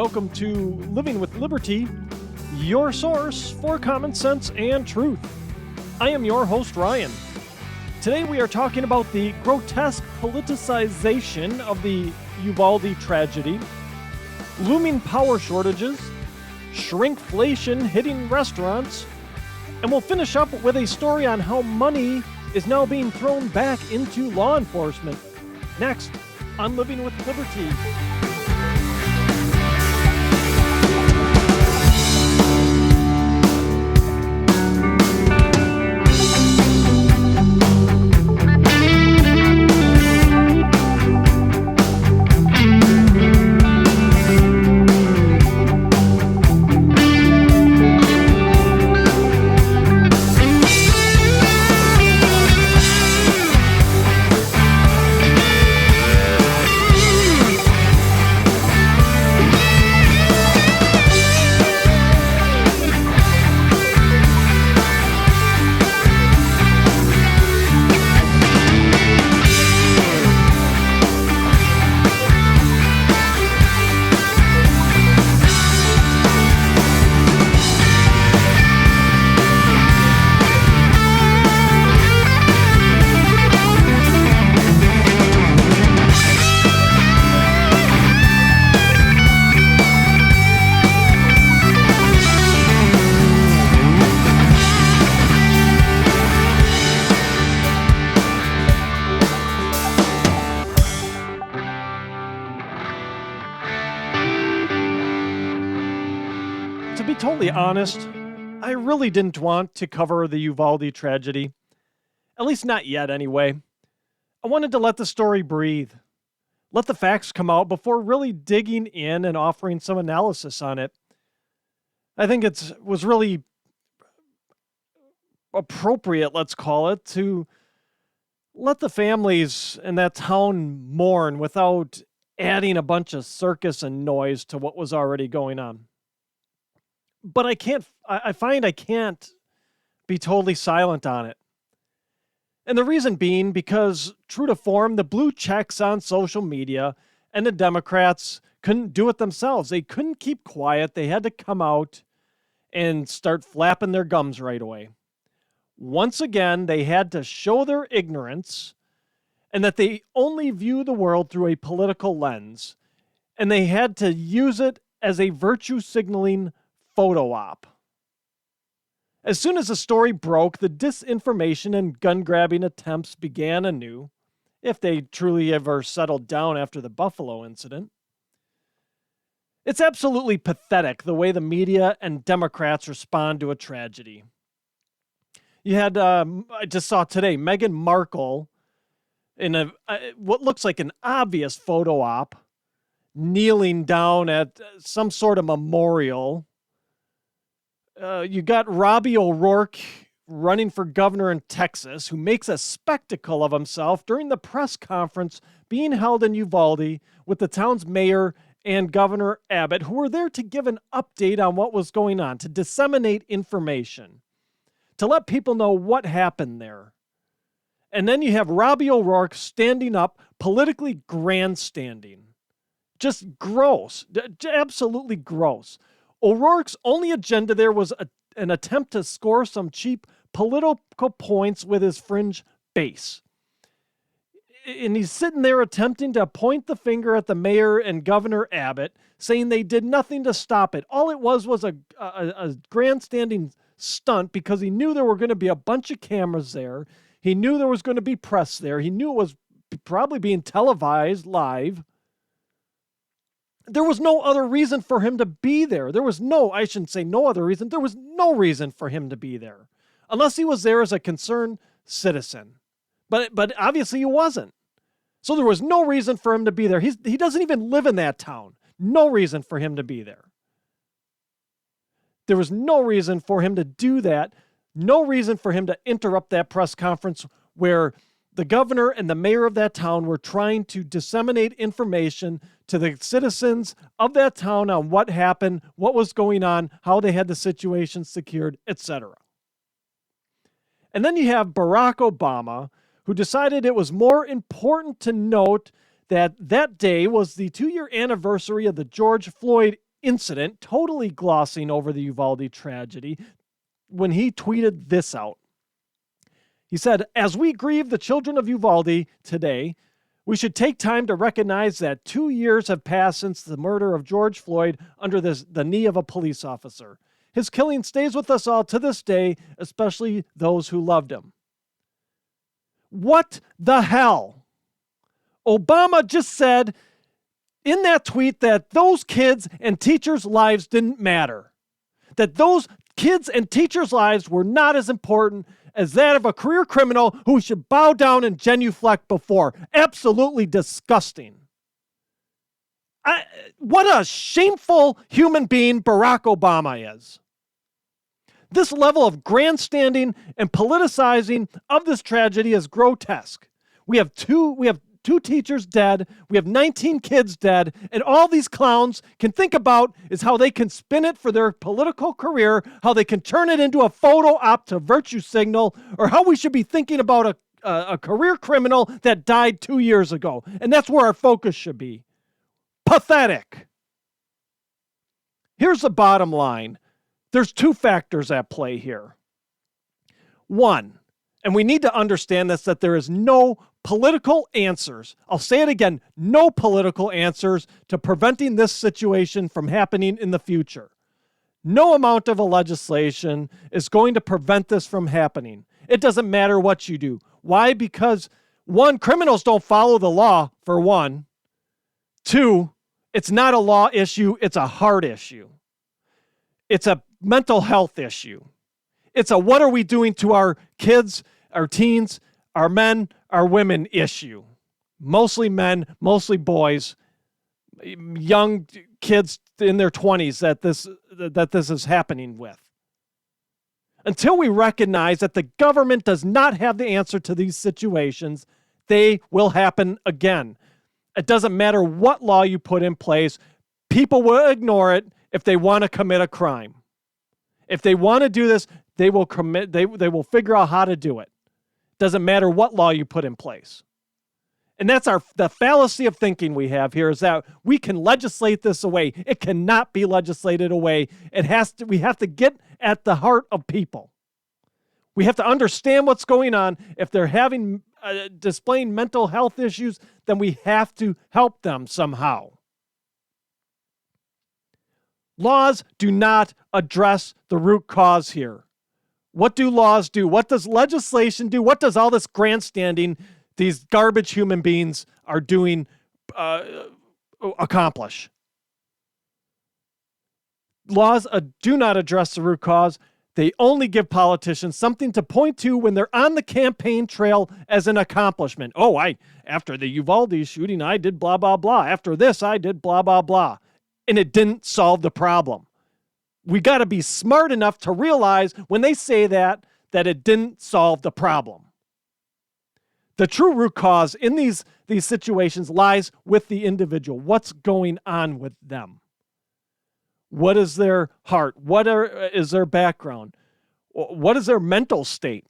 welcome to Living with Liberty, your source for common sense and truth. I am your host, Ryan. Today we are talking about the grotesque politicization of the Uvalde tragedy, looming power shortages, shrinkflation hitting restaurants, and we'll finish up with a story on how money is now being thrown back into law enforcement. Next on Living with Liberty. To be totally honest, I really didn't want to cover the Uvalde tragedy. At least not yet, anyway. I wanted to let the story breathe. Let the facts come out before really digging in and offering some analysis on it. I think it was really appropriate, let's call it, to let the families in that town mourn without adding a bunch of circus and noise to what was already going on. But I find I can't be totally silent on it. And the reason being because, true to form, the blue checks on social media and the Democrats couldn't do it themselves. They couldn't keep quiet. They had to come out and start flapping their gums right away. Once again, they had to show their ignorance and that they only view the world through a political lens. And they had to use it as a virtue signaling photo op. As soon as the story broke, the disinformation and gun-grabbing attempts began anew, if they truly ever settled down after the Buffalo incident. It's absolutely pathetic the way the media and Democrats respond to a tragedy. You had, I just saw today, Meghan Markle in what looks like an obvious photo op, kneeling down at some sort of memorial. You got Robbie O'Rourke running for governor in Texas, who makes a spectacle of himself during the press conference being held in Uvalde with the town's mayor and Governor Abbott, who were there to give an update on what was going on, to disseminate information, to let people know what happened there. And then you have Robbie O'Rourke standing up, politically grandstanding. Just gross, absolutely gross. O'Rourke's only agenda there was an attempt to score some cheap political points with his fringe base. And he's sitting there attempting to point the finger at the mayor and Governor Abbott, saying they did nothing to stop it. All it was a grandstanding stunt because he knew there were going to be a bunch of cameras there. He knew there was going to be press there. He knew it was probably being televised live. There was no other reason for him to be there. I shouldn't say no other reason. There was no reason for him to be there. Unless he was there as a concerned citizen. But obviously he wasn't. So there was no reason for him to be there. He doesn't even live in that town. No reason for him to be there. There was no reason for him to do that. No reason for him to interrupt that press conference where the governor and the mayor of that town were trying to disseminate information to the citizens of that town on what happened, what was going on, how they had the situation secured, etc. And then you have Barack Obama, who decided it was more important to note that that day was the 2-year anniversary of the George Floyd incident, totally glossing over the Uvalde tragedy, when he tweeted this out. He said, "As we grieve the children of Uvalde today, we should take time to recognize that 2 years have passed since the murder of George Floyd under the knee of a police officer. His killing stays with us all to this day, especially those who loved him." What the hell? Obama just said in that tweet that those kids and teachers' lives didn't matter. That those kids and teachers' lives were not as important as that of a career criminal who should bow down and genuflect before. Absolutely disgusting. What a shameful human being Barack Obama is. This level of grandstanding and politicizing of this tragedy is grotesque. We have two teachers dead, we have 19 kids dead, and all these clowns can think about is how they can spin it for their political career, how they can turn it into a photo op to virtue signal, or how we should be thinking about a career criminal that died 2 years ago. And that's where our focus should be. Pathetic. Here's the bottom line. There's two factors at play here. One, and we need to understand this, that there is no political answers. I'll say it again, no political answers to preventing this situation from happening in the future. No amount of a legislation is going to prevent this from happening. It doesn't matter what you do. Why? Because one, criminals don't follow the law, for one. Two, it's not a law issue, it's a heart issue. It's a mental health issue. It's a what are we doing to our kids, our teens, our men, our women issue. Mostly men, mostly boys, young kids in their 20s that this is happening with. Until we recognize that the government does not have the answer to these situations, they will happen again. It doesn't matter what law you put in place, people will ignore it if they want to commit a crime. If they want to do this, they will will figure out how to do it. Doesn't matter what law you put in place. And that's the fallacy of thinking we have here, is that we can legislate this away. It cannot be legislated away. We have to get at the heart of people. We have to understand what's going on. If they're displaying mental health issues, then we have to help them somehow. Laws do not address the root cause here. What do laws do? What does legislation do? What does all this grandstanding these garbage human beings are doing accomplish? Laws do not address the root cause. They only give politicians something to point to when they're on the campaign trail as an accomplishment. Oh, after the Uvalde shooting, I did blah, blah, blah. After this, I did blah, blah, blah. And it didn't solve the problem. We got to be smart enough to realize when they say that it didn't solve the problem. The true root cause in these situations lies with the individual. What's going on with them? What is their heart? What is their background? What is their mental state?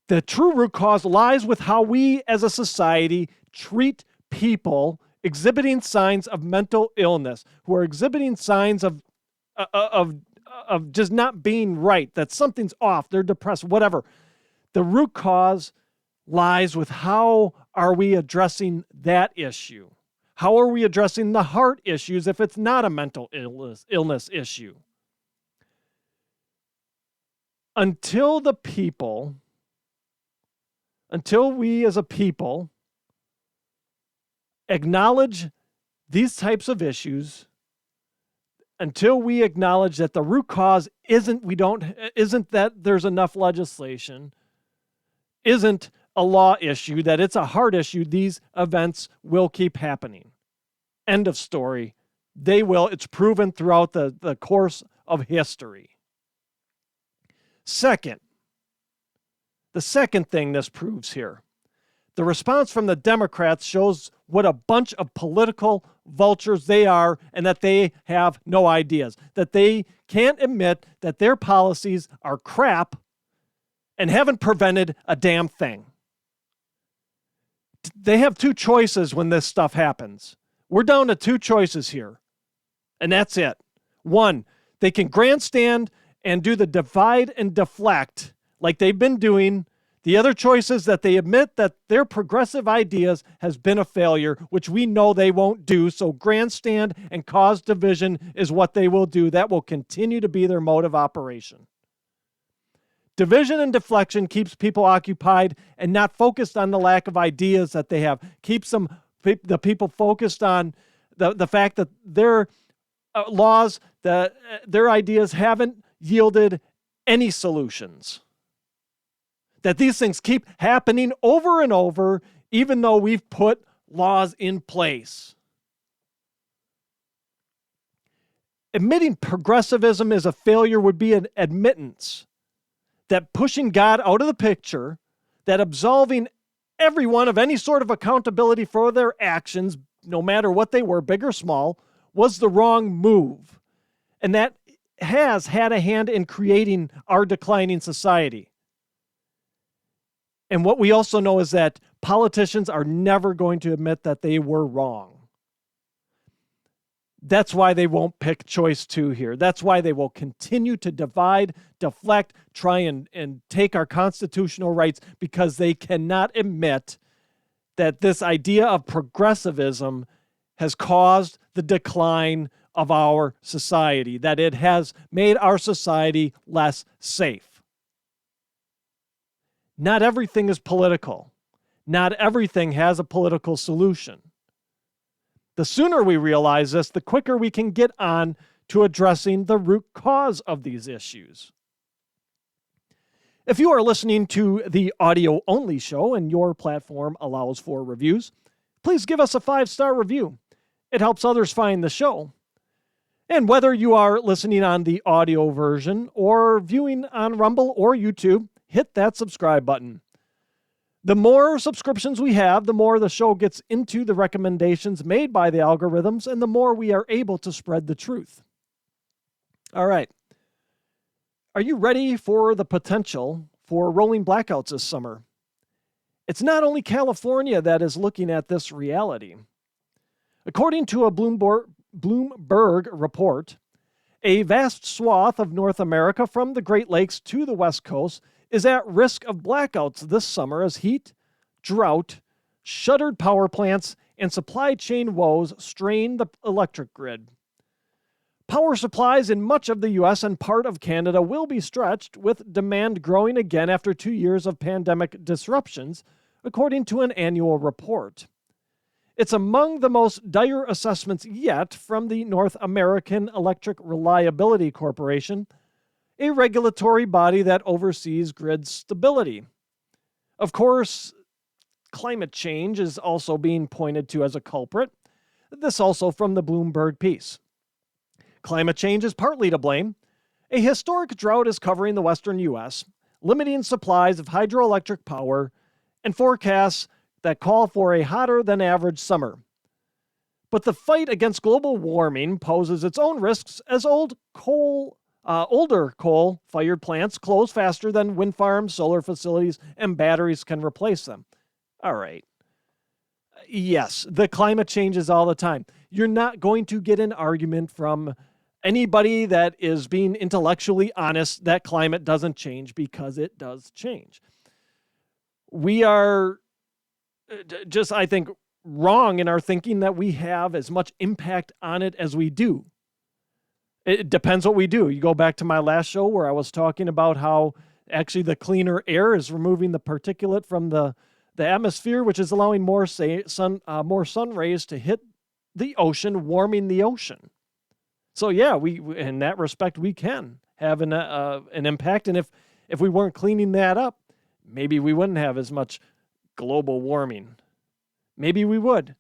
The true root cause lies with how we as a society treat people exhibiting signs of mental illness, who are exhibiting signs of just not being right, that something's off, they're depressed, whatever. The root cause lies with how are we addressing that issue? How are we addressing the heart issues if it's not a mental illness issue? Until we as a people acknowledge these types of issues, until we acknowledge that the root cause isn't that there's enough legislation, isn't a law issue, that it's a heart issue, these events will keep happening. End of story. They will. It's proven throughout the course of history. Second, the second thing this proves here, the response from the Democrats shows what a bunch of political vultures they are, and that they have no ideas, that they can't admit that their policies are crap and haven't prevented a damn thing. They have two choices when this stuff happens. We're down to two choices here. And that's it. One, they can grandstand and do the divide and deflect like they've been doing. The other choice is that they admit that their progressive ideas has been a failure, which we know they won't do. So grandstand and cause division is what they will do. That will continue to be their mode of operation. Division and deflection keeps people occupied and not focused on the lack of ideas that they have. Keeps the people focused on the fact that their laws, that their ideas haven't yielded any solutions. That these things keep happening over and over, even though we've put laws in place. Admitting progressivism is a failure would be an admittance that pushing God out of the picture, that absolving everyone of any sort of accountability for their actions, no matter what they were, big or small, was the wrong move. And that has had a hand in creating our declining society. And what we also know is that politicians are never going to admit that they were wrong. That's why they won't pick choice 2 here. That's why they will continue to divide, deflect, try and take our constitutional rights, because they cannot admit that this idea of progressivism has caused the decline of our society, that it has made our society less safe. Not everything is political. Not everything has a political solution. The sooner we realize this, the quicker we can get on to addressing the root cause of these issues. If you are listening to the audio-only show and your platform allows for reviews, please give us a 5-star review. It helps others find the show. And whether you are listening on the audio version or viewing on Rumble or YouTube, hit that subscribe button. The more subscriptions we have, the more the show gets into the recommendations made by the algorithms, and the more we are able to spread the truth. All right. Are you ready for the potential for rolling blackouts this summer? It's not only California that is looking at this reality. According to a Bloomberg report, a vast swath of North America from the Great Lakes to the West Coast is at risk of blackouts this summer as heat, drought, shuttered power plants, and supply chain woes strain the electric grid. Power supplies in much of the U.S. and part of Canada will be stretched, with demand growing again after 2 years of pandemic disruptions, according to an annual report. It's among the most dire assessments yet from the North American Electric Reliability Corporation, a regulatory body that oversees grid stability. Of course, climate change is also being pointed to as a culprit. This also from the Bloomberg piece. Climate change is partly to blame. A historic drought is covering the western U.S., limiting supplies of hydroelectric power and forecasts that call for a hotter than average summer. But the fight against global warming poses its own risks as older coal-fired plants close faster than wind farms, solar facilities, and batteries can replace them. All right. Yes, the climate changes all the time. You're not going to get an argument from anybody that is being intellectually honest that climate doesn't change, because it does change. We are just, I think, wrong in our thinking that we have as much impact on it as we do. It depends what we do. You go back to my last show where I was talking about how actually the cleaner air is removing the particulate from the atmosphere, which is allowing more sun rays to hit the ocean, warming the ocean. So yeah, we in that respect we can have an impact. And if we weren't cleaning that up, maybe we wouldn't have as much global warming. Maybe we would.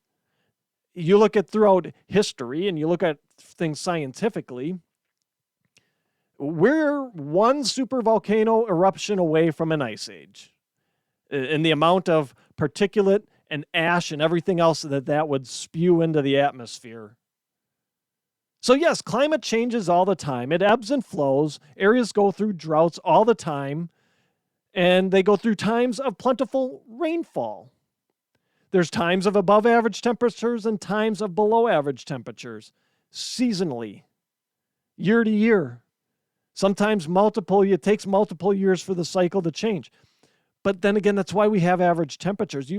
You look at throughout history and you look at things scientifically, we're one supervolcano eruption away from an ice age. And the amount of particulate and ash and everything else that would spew into the atmosphere. So yes, climate changes all the time. It ebbs and flows. Areas go through droughts all the time. And they go through times of plentiful rainfall. There's times of above average temperatures and times of below average temperatures. seasonally, year to year. Sometimes it takes multiple years for the cycle to change. But then again, that's why we have average temperatures.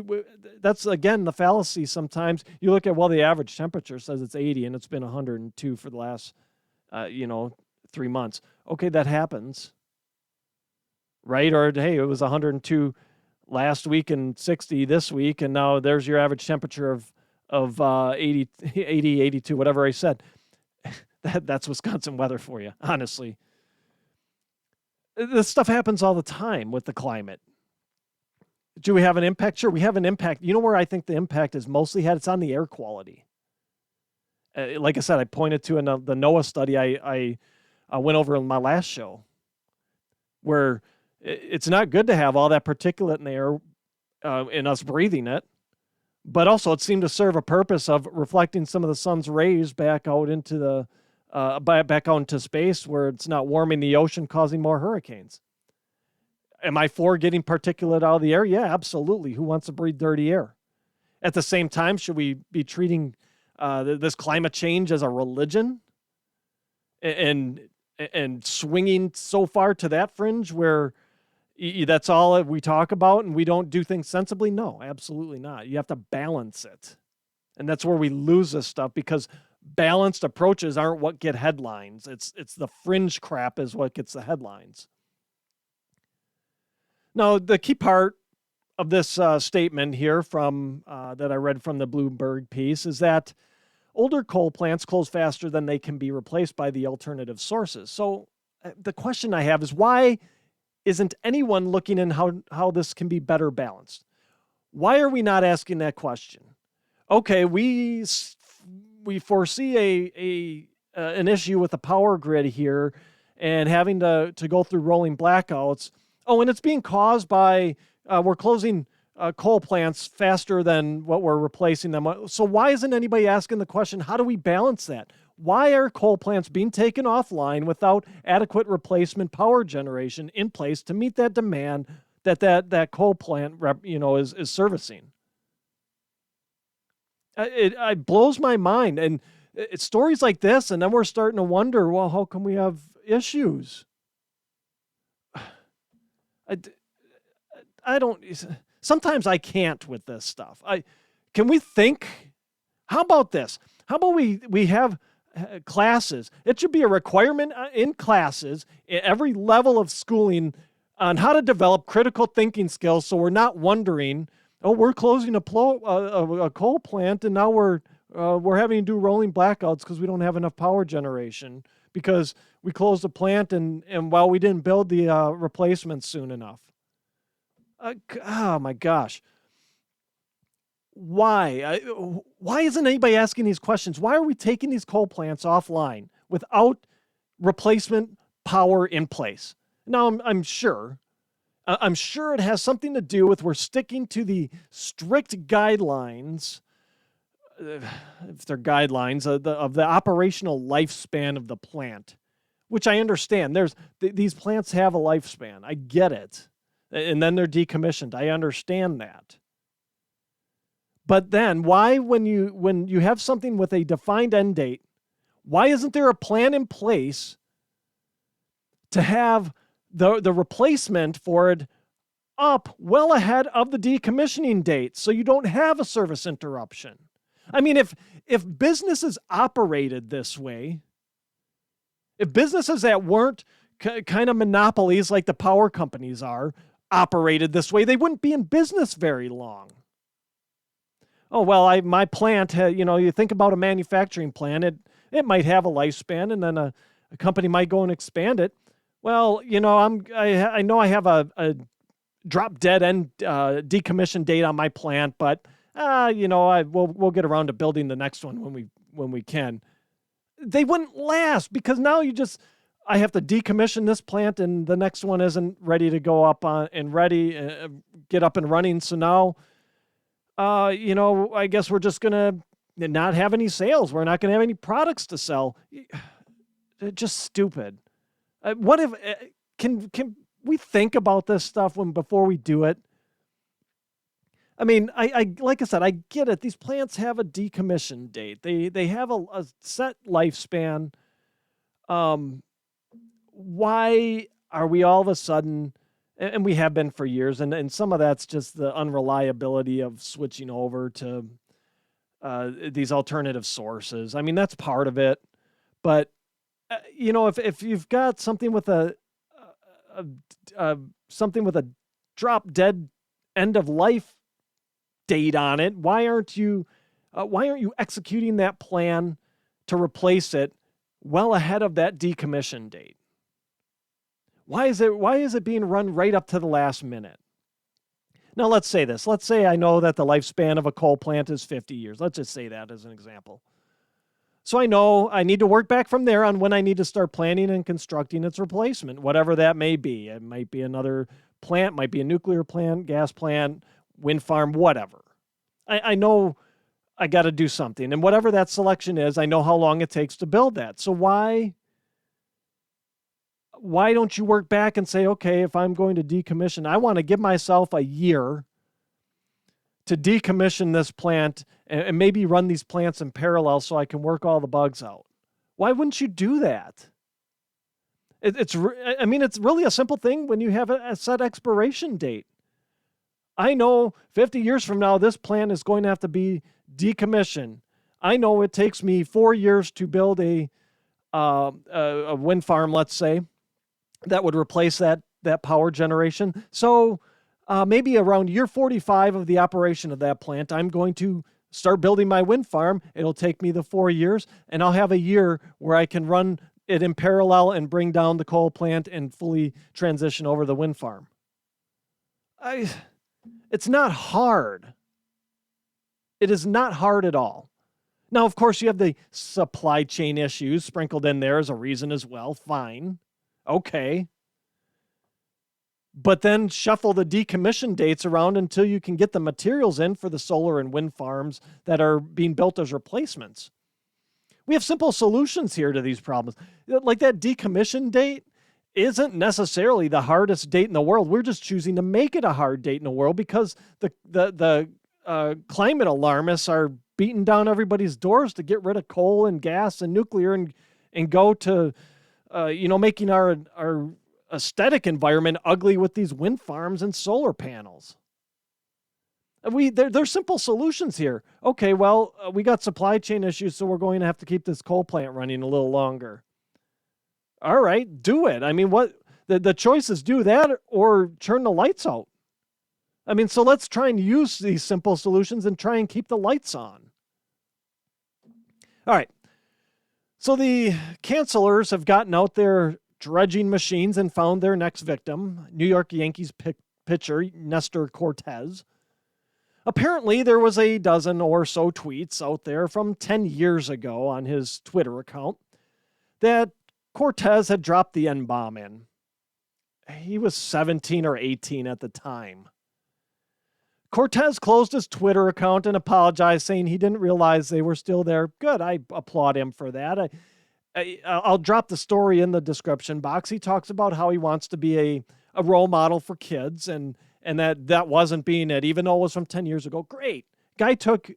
That's, again, the fallacy sometimes. You look at, well, the average temperature says it's 80 and it's been 102 for the last, 3 months. Okay, that happens, right? Or, hey, it was 102 last week and 60 this week, and now there's your average temperature of 80, 82, whatever I said. That's Wisconsin weather for you, honestly. This stuff happens all the time with the climate. Do we have an impact? Sure, we have an impact. You know where I think the impact is mostly had? It's on the air quality. Like I said, I pointed to the NOAA study I went over in my last show, where it's not good to have all that particulate in the air and us breathing it, but also it seemed to serve a purpose of reflecting some of the sun's rays back out into back out into space, where it's not warming the ocean, causing more hurricanes. Am I for getting particulate out of the air? Yeah, absolutely. Who wants to breathe dirty air? At the same time, should we be treating this climate change as a religion and swinging so far to that fringe where that's all we talk about and we don't do things sensibly? No, absolutely not. You have to balance it. And that's where we lose this stuff, because balanced approaches aren't what get headlines. It's the fringe crap is what gets the headlines. Now, the key part of this statement here from that I read from the Bloomberg piece is that older coal plants close faster than they can be replaced by the alternative sources. So the question I have is, why isn't anyone looking in how this can be better balanced? Why are we not asking that question? Okay, we foresee an issue with the power grid here and having to go through rolling blackouts. Oh, and it's being caused by we're closing coal plants faster than what we're replacing them. So why isn't anybody asking the question, how do we balance that? Why are coal plants being taken offline without adequate replacement power generation in place to meet that demand that coal plant is servicing? It blows my mind. And it's stories like this, and then we're starting to wonder, well, how come we have issues? I don't. Sometimes I can't with this stuff. Can we think? How about this? How about we have classes? It should be a requirement in classes at every level of schooling on how to develop critical thinking skills, so we're not wondering, oh, we're closing a coal plant and now we're having to do rolling blackouts because we don't have enough power generation because we closed the plant and while we didn't build the replacements soon enough. Oh my gosh. Why? Why isn't anybody asking these questions? Why are we taking these coal plants offline without replacement power in place? Now, I'm sure it has something to do with we're sticking to the strict guidelines, if they're guidelines, of the operational lifespan of the plant, which I understand. These plants have a lifespan. I get it. And then they're decommissioned. I understand that. But then why, when you have something with a defined end date, why isn't there a plan in place to have the replacement for it up well ahead of the decommissioning date so you don't have a service interruption? I mean, if businesses operated this way, if businesses that weren't kind of monopolies like the power companies are operated this way, they wouldn't be in business very long. Oh, well, my plant, you think about a manufacturing plant, it might have a lifespan, and then a company might go and expand it. Well, I know I have a drop dead end decommission date on my plant, but we'll get around to building the next one when we can. They wouldn't last because now I have to decommission this plant and the next one isn't ready to go up on and get up and running. So now, I guess we're just gonna not have any sales. We're not gonna have any products to sell. They're just stupid. What if can we think about this stuff before we do it? I mean, I like I said, I get it. These plants have a decommission date. They have a set lifespan. Um, why are we all of a sudden, and we have been for years, and some of that's just the unreliability of switching over to these alternative sources. I mean, that's part of it. But if you've got something with a, something with a drop dead end of life date on it, why aren't you executing that plan to replace it well ahead of that decommission date? Why is it being run right up to the last minute? Now let's say this. Let's say I know that the lifespan of a coal plant is 50 years. Let's just say that as an example. So I know I need to work back from there on when I need to start planning and constructing its replacement, whatever that may be. It might be another plant, might be a nuclear plant, gas plant, wind farm, whatever. I know I got to do something. And whatever that selection is, I know how long it takes to build that. So why don't you work back and say, okay, if I'm going to decommission, I want to give myself a year to decommission this plant and maybe run these plants in parallel so I can work all the bugs out. Why wouldn't you do that? It's really a simple thing when you have a set expiration date. I know 50 years from now, this plant is going to have to be decommissioned. I know it takes me 4 years to build a wind farm, let's say, that would replace that power generation. So maybe around year 45 of the operation of that plant, I'm going to start building my wind farm. It'll take me the 4 years, and I'll have a year where I can run it in parallel and bring down the coal plant and fully transition over the wind farm. It's not hard. It is not hard at all. Now, of course, you have the supply chain issues sprinkled in there as a reason as well. Fine. Okay. But then shuffle the decommission dates around until you can get the materials in for the solar and wind farms that are being built as replacements. We have simple solutions here to these problems. Like that decommission date isn't necessarily the hardest date in the world. We're just choosing to make it a hard date in the world because the climate alarmists are beating down everybody's doors to get rid of coal and gas and nuclear and go to making our aesthetic environment ugly with these wind farms and solar panels. There's simple solutions here. Okay, well, we got supply chain issues, so we're going to have to keep this coal plant running a little longer. All right, do it. I mean, what the choice is, do that or turn the lights out. I mean, so let's try and use these simple solutions and try and keep the lights on. All right. So the cancelers have gotten out their dredging machines and found their next victim, New York Yankees pitcher Nestor Cortez. Apparently, there was a dozen or so tweets out there from 10 years ago on his Twitter account that Cortez had dropped the N-bomb in. He was 17 or 18 at the time. Cortez closed his Twitter account and apologized, saying he didn't realize they were still there. Good, I applaud him for that. I'll drop the story in the description box. He talks about how he wants to be a role model for kids, and that wasn't being it, even though it was from 10 years ago. Great. Guy took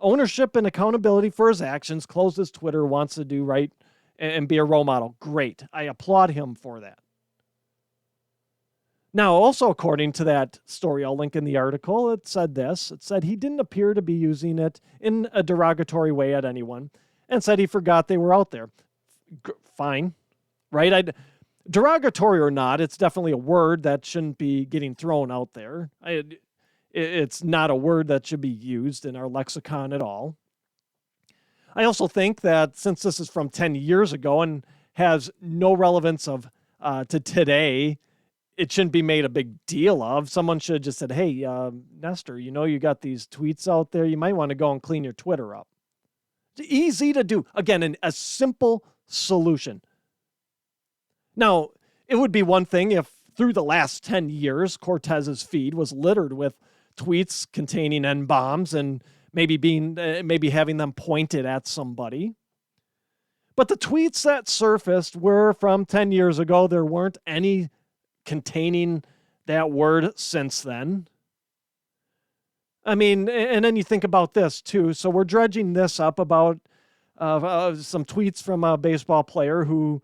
ownership and accountability for his actions, closed his Twitter, wants to do right and be a role model. Great. I applaud him for that. Now, also according to that story, I'll link in the article, it said this. It said he didn't appear to be using it in a derogatory way at anyone and said he forgot they were out there. Fine, right? Derogatory or not, it's definitely a word that shouldn't be getting thrown out there. It's not a word that should be used in our lexicon at all. I also think that since this is from 10 years ago and has no relevance to today, it shouldn't be made a big deal of. Someone should have just said, hey, Nestor, you got these tweets out there. You might want to go and clean your Twitter up. It's easy to do. Again, a simple solution. Now, it would be one thing if through the last 10 years, Cortez's feed was littered with tweets containing N-bombs and maybe having them pointed at somebody. But the tweets that surfaced were from 10 years ago. There weren't any containing that word since then. I mean, and then you think about this too. So we're dredging this up about some tweets from a baseball player who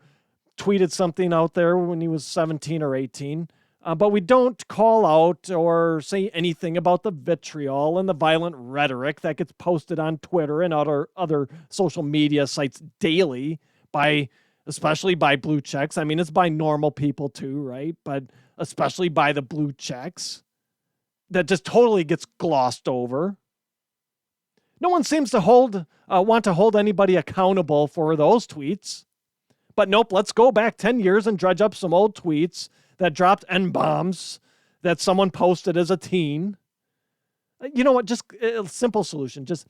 tweeted something out there when he was 17 or 18. But we don't call out or say anything about the vitriol and the violent rhetoric that gets posted on Twitter and other social media sites daily especially by blue checks. I mean, it's by normal people too, right? But especially by the blue checks that just totally gets glossed over. No one seems to want to hold anybody accountable for those tweets. But nope, let's go back 10 years and dredge up some old tweets that dropped N-bombs that someone posted as a teen. You know what? Just a simple solution. Just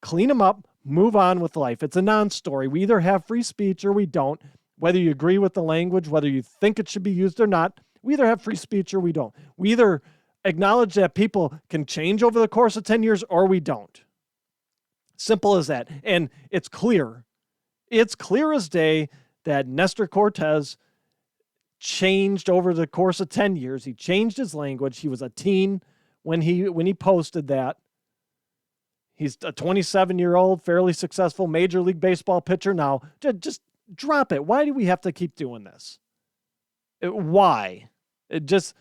clean them up, move on with life. It's a non-story. We either have free speech or we don't. Whether you agree with the language, whether you think it should be used or not, we either have free speech or we don't. We either acknowledge that people can change over the course of 10 years or we don't. Simple as that. And it's clear. It's clear as day that Nestor Cortez changed over the course of 10 years. He changed his language. He was a teen when he posted that. He's a 27-year-old, fairly successful Major League Baseball pitcher now. Just drop it. Why do we have to keep doing this? Why? It's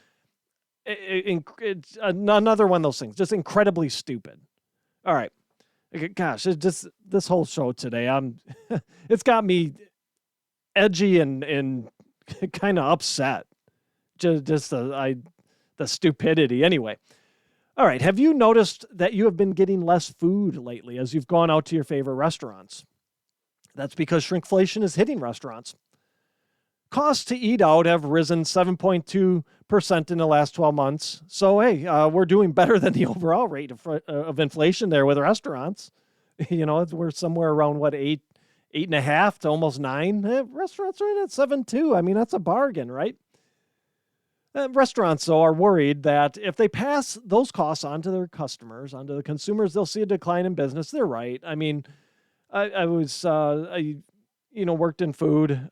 another one of those things. Just incredibly stupid. All right. Gosh, it's just this whole show today. It's got me edgy and kind of upset. Just the stupidity. Anyway. All right. Have you noticed that you have been getting less food lately as you've gone out to your favorite restaurants? That's because shrinkflation is hitting restaurants. Costs to eat out have risen 7.2% in the last 12 months. So, hey, we're doing better than the overall rate of inflation there with restaurants. You know, we're somewhere around, 8.5 to almost 9. Restaurants are in at 7.2. I mean, that's a bargain, right? Restaurants, though, are worried that if they pass those costs on to their customers, onto the consumers, they'll see a decline in business. They're right. I mean, I worked in food.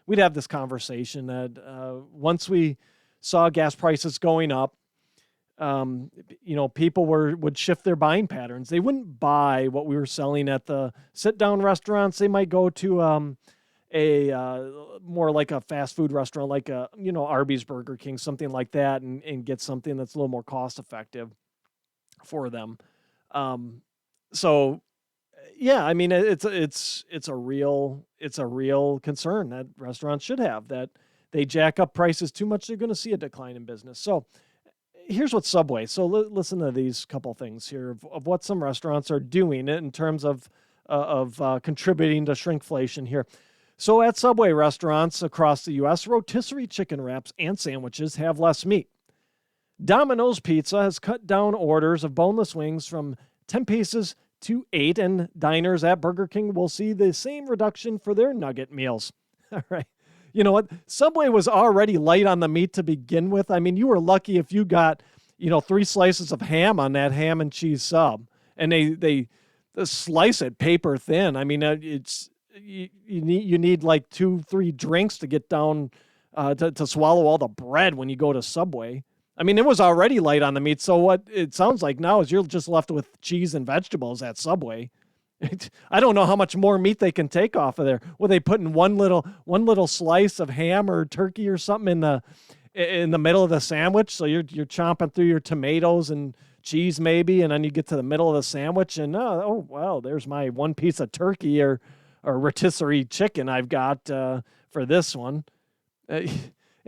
We'd have this conversation that once we saw gas prices going up, people would shift their buying patterns. They wouldn't buy what we were selling at the sit-down restaurants. They might go to more like a fast food restaurant, like Arby's, Burger King, something like that, and get something that's a little more cost effective for them. So yeah, I mean, it's a real concern that restaurants should have, that they jack up prices too much. They're going to see a decline in business. So here's what Subway. So listen to these couple things here of what some restaurants are doing in terms of contributing to shrinkflation here. So at Subway restaurants across the U.S., rotisserie chicken wraps and sandwiches have less meat. Domino's Pizza has cut down orders of boneless wings from 10 pieces to 8, and diners at Burger King will see the same reduction for their nugget meals. All right. You know what? Subway was already light on the meat to begin with. I mean, you were lucky if you got, 3 slices of ham on that ham and cheese sub, and they slice it paper thin. I mean, you need like 2-3 drinks to get down to swallow all the bread when you go to Subway. I mean, it was already light on the meat. So what it sounds like now is you're just left with cheese and vegetables at Subway. I don't know how much more meat they can take off of there. Were they putting one little slice of ham or turkey or something in the middle of the sandwich? So you're chomping through your tomatoes and cheese maybe, and then you get to the middle of the sandwich and there's my one piece of turkey or rotisserie chicken I've got for this one.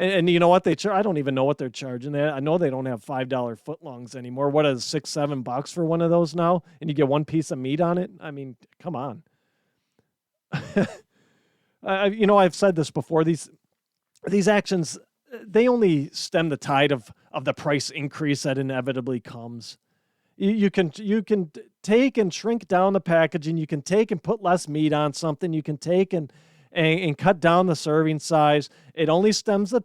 And you know what I don't even know what they're charging. I know they don't have $5 footlongs anymore. What is $6-7 for one of those now? And you get one piece of meat on it. I mean, come on. I've said this before. These actions, they only stem the tide of the price increase that inevitably comes. You can take and shrink down the packaging. You can take and put less meat on something. You can take and cut down the serving size. It only stems the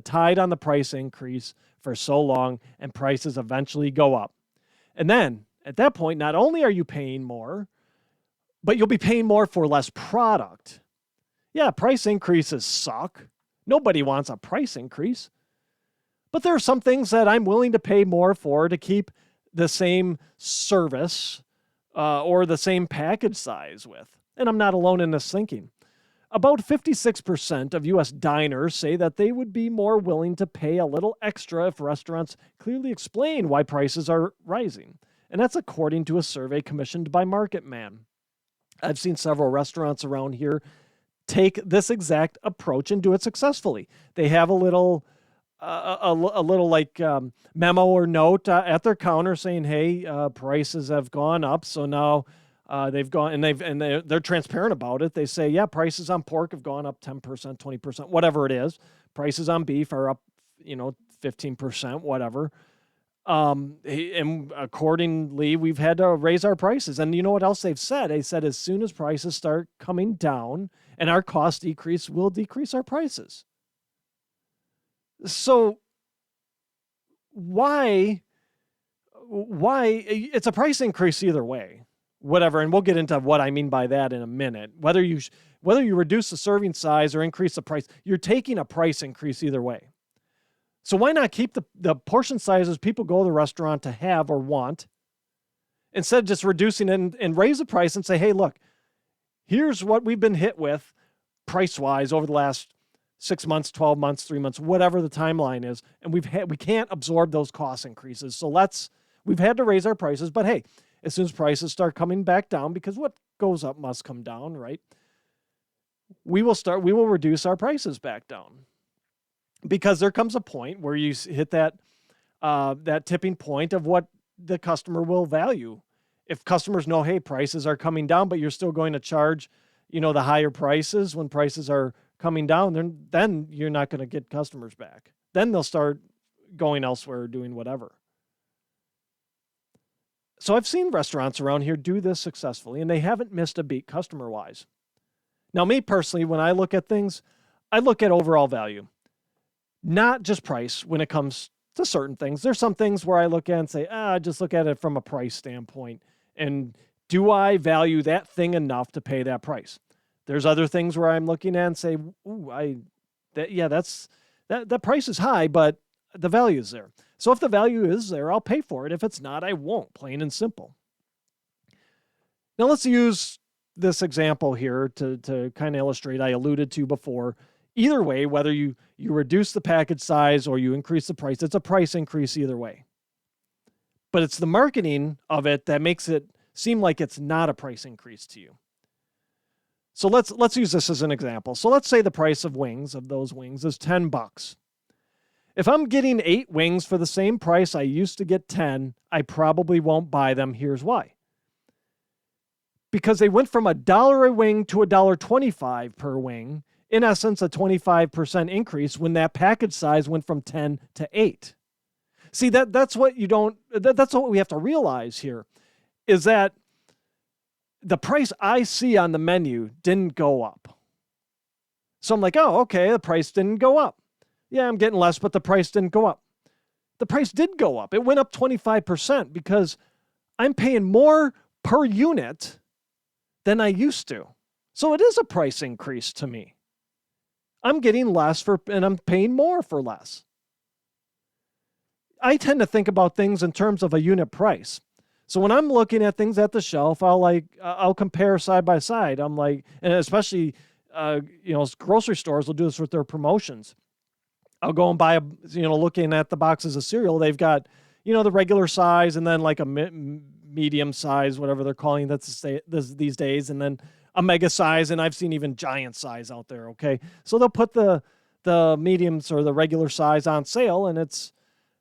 tide on the price increase for so long, and prices eventually go up. And then at that point, not only are you paying more, but you'll be paying more for less product. Yeah, price increases suck. Nobody wants a price increase. But there are some things that I'm willing to pay more for to keep the same service or the same package size with. And I'm not alone in this thinking. About 56% of U.S. diners say that they would be more willing to pay a little extra if restaurants clearly explain why prices are rising. And that's according to a survey commissioned by MarketMan. I've seen several restaurants around here take this exact approach and do it successfully. They have a little memo or note at their counter saying, "Hey, prices have gone up, so now they've gone," and they're transparent about it. They say, "Yeah, prices on pork have gone up 10%, 20%, whatever it is. Prices on beef are up, 15%, whatever." And accordingly, we've had to raise our prices. And you know what else they've said? They said as soon as prices start coming down and our cost decrease, we'll decrease our prices. So why it's a price increase either way, whatever. And we'll get into what I mean by that in a minute. Whether you reduce the serving size or increase the price, you're taking a price increase either way. So why not keep the portion sizes people go to the restaurant to have or want, instead of just reducing it and raise the price and say, "Hey, look, here's what we've been hit with price-wise over the last 6 months, 12 months, 3 months, whatever the timeline is, and we can't absorb those cost increases. So we've had to raise our prices, but hey, as soon as prices start coming back down, because what goes up must come down, right? We will reduce our prices back down." Because there comes a point where you hit that tipping point of what the customer will value. If customers know, hey, prices are coming down, but you're still going to charge, the higher prices when prices are coming down, then you're not going to get customers back. Then they'll start going elsewhere or doing whatever. So I've seen restaurants around here do this successfully, and they haven't missed a beat customer-wise. Now, me personally, when I look at things, I look at overall value. Not just price when it comes to certain things. There's some things where I look at and say, I just look at it from a price standpoint. And do I value that thing enough to pay that price? There's other things where I'm looking at and say, that price is high, but the value is there. So if the value is there, I'll pay for it. If it's not, I won't, plain and simple. Now let's use this example here to kind of illustrate, I alluded to before. Either way, whether you reduce the package size or you increase the price, it's a price increase either way. But it's the marketing of it that makes it seem like it's not a price increase to you. So let's use this as an example. So let's say the price of those wings is $10. If I'm getting 8 wings for the same price I used to get 10, I probably won't buy them. Here's why. Because they went from $1 a wing to $1.25 per wing. In essence, a 25% increase when that package size went from 10 to 8. See, that's what we have to realize here, is that the price I see on the menu didn't go up. So I'm like, oh, okay, the price didn't go up. Yeah, I'm getting less, but the price didn't go up. The price did go up. It went up 25% because I'm paying more per unit than I used to. So it is a price increase to me. I'm getting less and I'm paying more for less. I tend to think about things in terms of a unit price. So when I'm looking at things at the shelf, I'll compare side by side. I'm like, and especially, grocery stores will do this with their promotions. I'll go and buy looking at the boxes of cereal, they've got, the regular size and then like a medium size, whatever they're calling these days, and then a mega size, and I've seen even giant size out there, okay? So they'll put the mediums or the regular size on sale, and it's,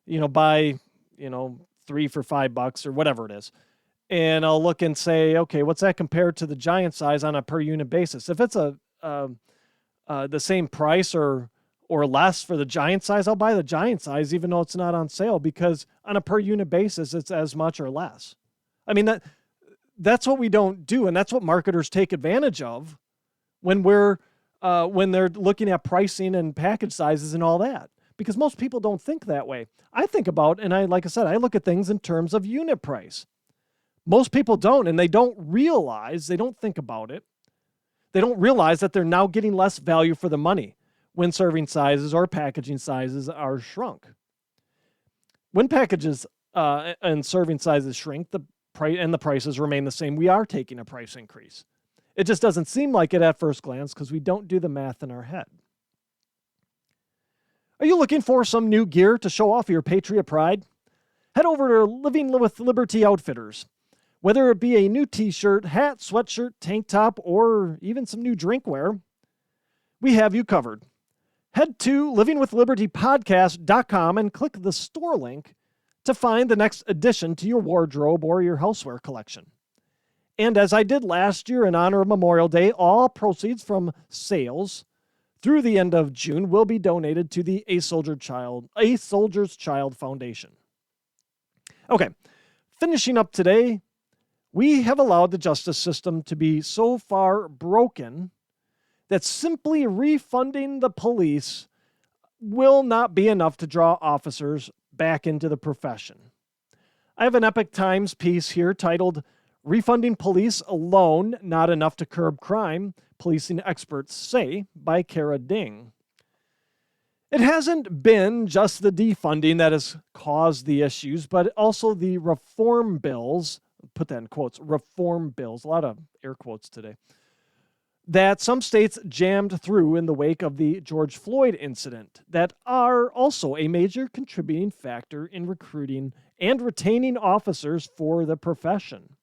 buy, 3 for $5 or whatever it is. And I'll look and say, okay, what's that compared to the giant size on a per unit basis? If it's the same price or less for the giant size, I'll buy the giant size even though it's not on sale, because on a per unit basis, it's as much or less. I mean, that's what we don't do, and that's what marketers take advantage of when they're looking at pricing and package sizes and all that, because most people don't think that way. I think about, and I look at things in terms of unit price. Most people don't, and they don't think about it. They don't realize that they're now getting less value for the money when serving sizes or packaging sizes are shrunk. When packages and serving sizes shrink, the prices remain the same. We are taking a price increase. It just doesn't seem like it at first glance because we don't do the math in our head. Are you looking for some new gear to show off your patriot pride? Head over to Living with Liberty Outfitters. Whether it be a new t-shirt, hat, sweatshirt, tank top, or even some new drinkware, we have you covered. Head to livingwithlibertypodcast.com and click the store link to find the next addition to your wardrobe or your houseware collection. And as I did last year in honor of Memorial Day, all proceeds from sales through the end of June will be donated to the A Soldier's Child Foundation. Okay, finishing up today, we have allowed the justice system to be so far broken that simply refunding the police will not be enough to draw officers back into the profession. I have an Epoch Times piece here titled, "Refunding Police Alone Not Enough to Curb Crime, Policing Experts Say," by Kara Ding. It hasn't been just the defunding that has caused the issues, but also the reform bills, put that in quotes, reform bills, a lot of air quotes today, that some states jammed through in the wake of the George Floyd incident that are also a major contributing factor in recruiting and retaining officers for the profession.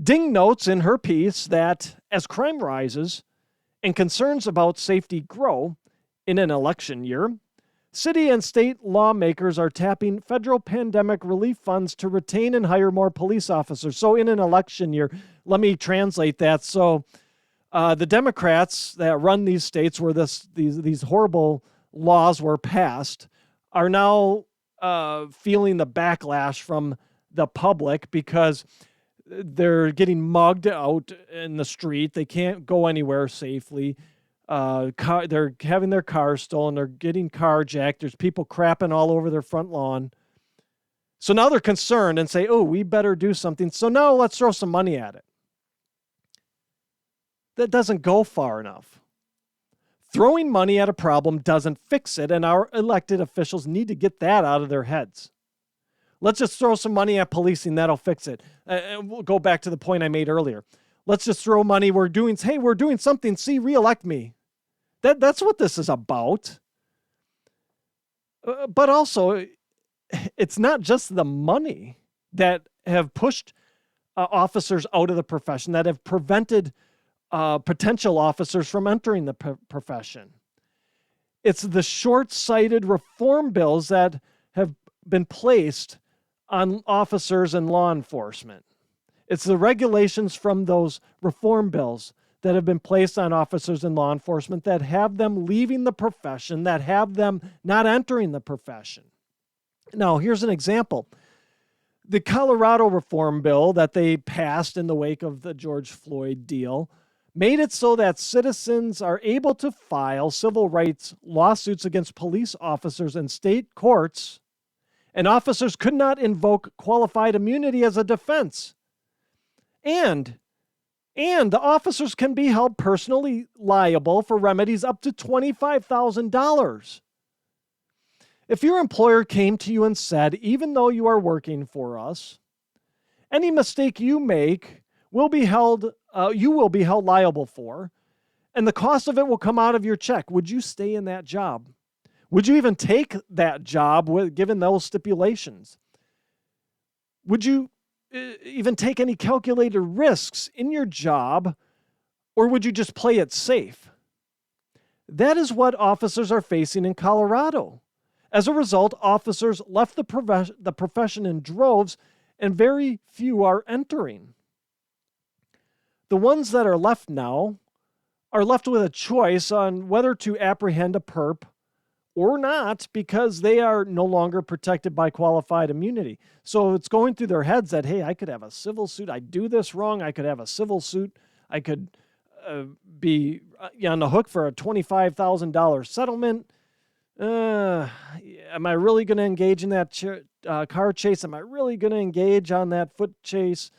Ding notes in her piece that as crime rises and concerns about safety grow in an election year, city and state lawmakers are tapping federal pandemic relief funds to retain and hire more police officers. So in an election year, let me translate that. So the Democrats that run these states where these horrible laws were passed are now feeling the backlash from the public because they're getting mugged out in the street. They can't go anywhere safely. They're having their cars stolen. They're getting carjacked. There's people crapping all over their front lawn. So now they're concerned and say, oh, we better do something. So now let's throw some money at it. That doesn't go far enough. Throwing money at a problem doesn't fix it, and our elected officials need to get that out of their heads. Let's just throw some money at policing. That'll fix it. We'll go back to the point I made earlier. Let's just throw money. We're doing something. See, reelect me. That's what this is about. But also, it's not just the money that have pushed officers out of the profession, that have prevented potential officers from entering the profession. It's the short-sighted reform bills that have been placed on officers and law enforcement. It's the regulations from those reform bills that have been placed on officers and law enforcement that have them leaving the profession, that have them not entering the profession. Now, here's an example. The Colorado reform bill that they passed in the wake of the George Floyd deal made it so that citizens are able to file civil rights lawsuits against police officers in state courts, and officers could not invoke qualified immunity as a defense. And the officers can be held personally liable for remedies up to $25,000. If your employer came to you and said, even though you are working for us, any mistake you make you will be held liable for, and the cost of it will come out of your check, would you stay in that job? Would you even take that job given those stipulations? Would you even take any calculated risks in your job, or would you just play it safe? That is what officers are facing in Colorado. As a result, officers left the profession in droves, and very few are entering. The ones that are left now are left with a choice on whether to apprehend a perp or not, because they are no longer protected by qualified immunity. So it's going through their heads that, hey, I could have a civil suit. I do this wrong. I could have a civil suit. I could be on the hook for a $25,000 settlement. Am I really going to engage in that car chase? Am I really going to engage on that foot chase?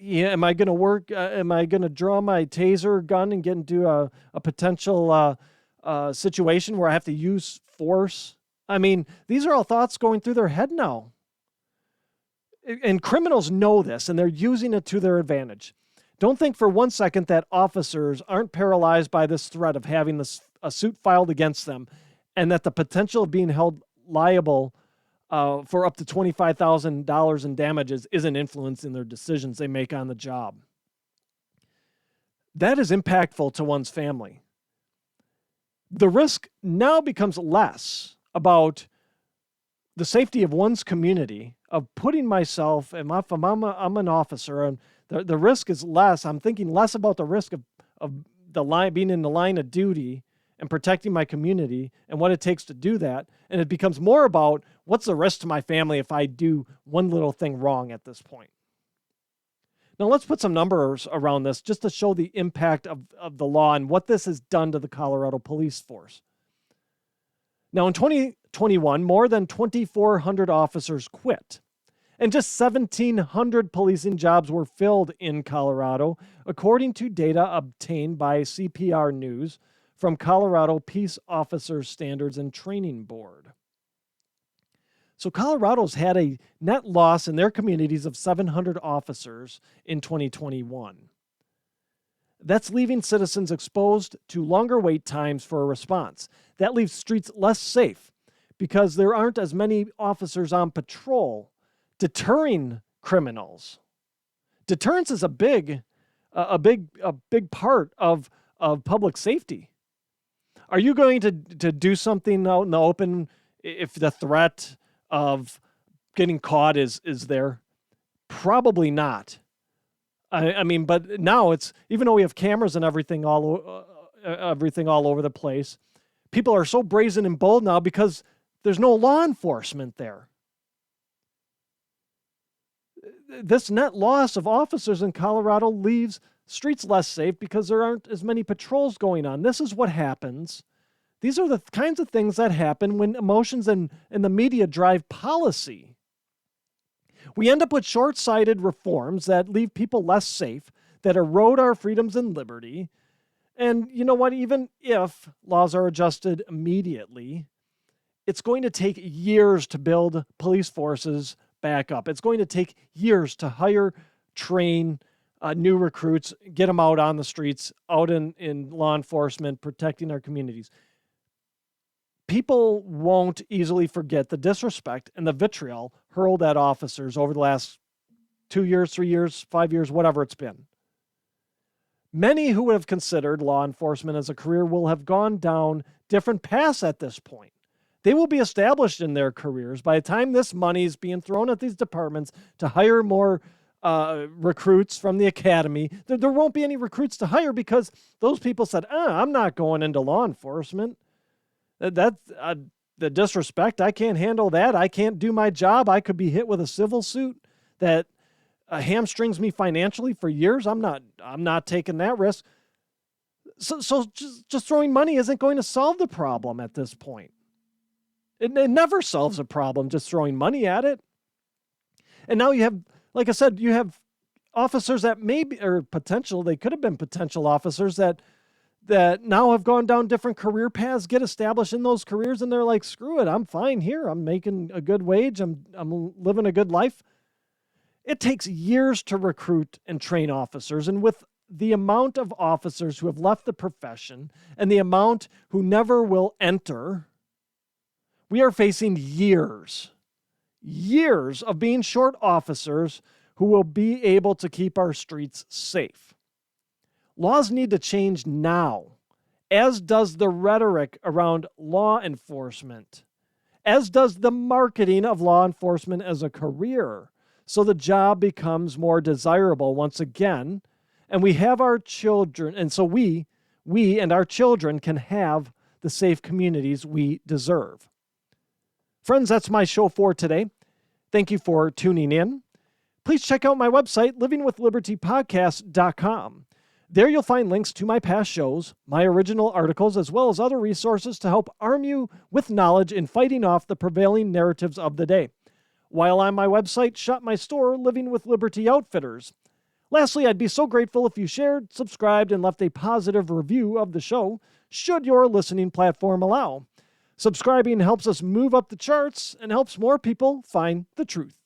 Yeah, am I going to work? Am I going to draw my taser gun and get into a potential situation where I have to use force? I mean, these are all thoughts going through their head now. And criminals know this, and they're using it to their advantage. Don't think for one second that officers aren't paralyzed by this threat of having a suit filed against them, and that the potential of being held liable for up to $25,000 in damages isn't influencing their decisions they make on the job. That is impactful to one's family. The risk now becomes less about the safety of one's community, of putting myself, and I'm an officer, and the risk is less. I'm thinking less about the risk of the line, being in the line of duty and protecting my community and what it takes to do that. And it becomes more about what's the risk to my family if I do one little thing wrong at this point. Now let's put some numbers around this just to show the impact of the law and what this has done to the Colorado police force. Now in 2021, more than 2,400 officers quit, and just 1,700 policing jobs were filled in Colorado, according to data obtained by CPR News from Colorado Peace Officers Standards and Training Board. So Colorado's had a net loss in their communities of 700 officers in 2021. That's leaving citizens exposed to longer wait times for a response. That leaves streets less safe because there aren't as many officers on patrol deterring criminals. Deterrence is a big part of public safety. Are you going to do something out in the open if the threat of getting caught is there? Probably not. I mean, but now it's, even though we have cameras and everything all over the place, people are so brazen and bold now because there's no law enforcement there. This net loss of officers in Colorado leaves streets less safe because there aren't as many patrols going on. This is what happens. These are the kinds of things that happen when emotions and the media drive policy. We end up with short-sighted reforms that leave people less safe, that erode our freedoms and liberty. And you know what? Even if laws are adjusted immediately, it's going to take years to build police forces back up. It's going to take years to hire, train new recruits, get them out on the streets, out in law enforcement, protecting our communities. People won't easily forget the disrespect and the vitriol hurled at officers over the last 2 years, 3 years, 5 years, whatever it's been. Many who would have considered law enforcement as a career will have gone down different paths at this point. They will be established in their careers by the time this money is being thrown at these departments to hire more recruits from the academy. There won't be any recruits to hire because those people said, I'm not going into law enforcement. That's the disrespect. I can't handle that. I can't do my job. I could be hit with a civil suit that hamstrings me financially for years. I'm not taking that risk. So just throwing money isn't going to solve the problem at this point. It never solves a problem just throwing money at it. And now you have, like I said, you have officers that maybe, or they could have been potential officers that now have gone down different career paths, get established in those careers, and they're like, screw it, I'm fine here. I'm making a good wage. I'm living a good life. It takes years to recruit and train officers, and with the amount of officers who have left the profession and the amount who never will enter, we are facing years of being short officers who will be able to keep our streets safe. Laws need to change now, as does the rhetoric around law enforcement, as does the marketing of law enforcement as a career, so the job becomes more desirable once again, and we have our children, and so we and our children can have the safe communities we deserve. Friends, that's my show for today. Thank you for tuning in. Please check out my website, livingwithlibertypodcast.com. There you'll find links to my past shows, my original articles, as well as other resources to help arm you with knowledge in fighting off the prevailing narratives of the day. While on my website, shop my store, Living with Liberty Outfitters. Lastly, I'd be so grateful if you shared, subscribed, and left a positive review of the show, should your listening platform allow. Subscribing helps us move up the charts and helps more people find the truth.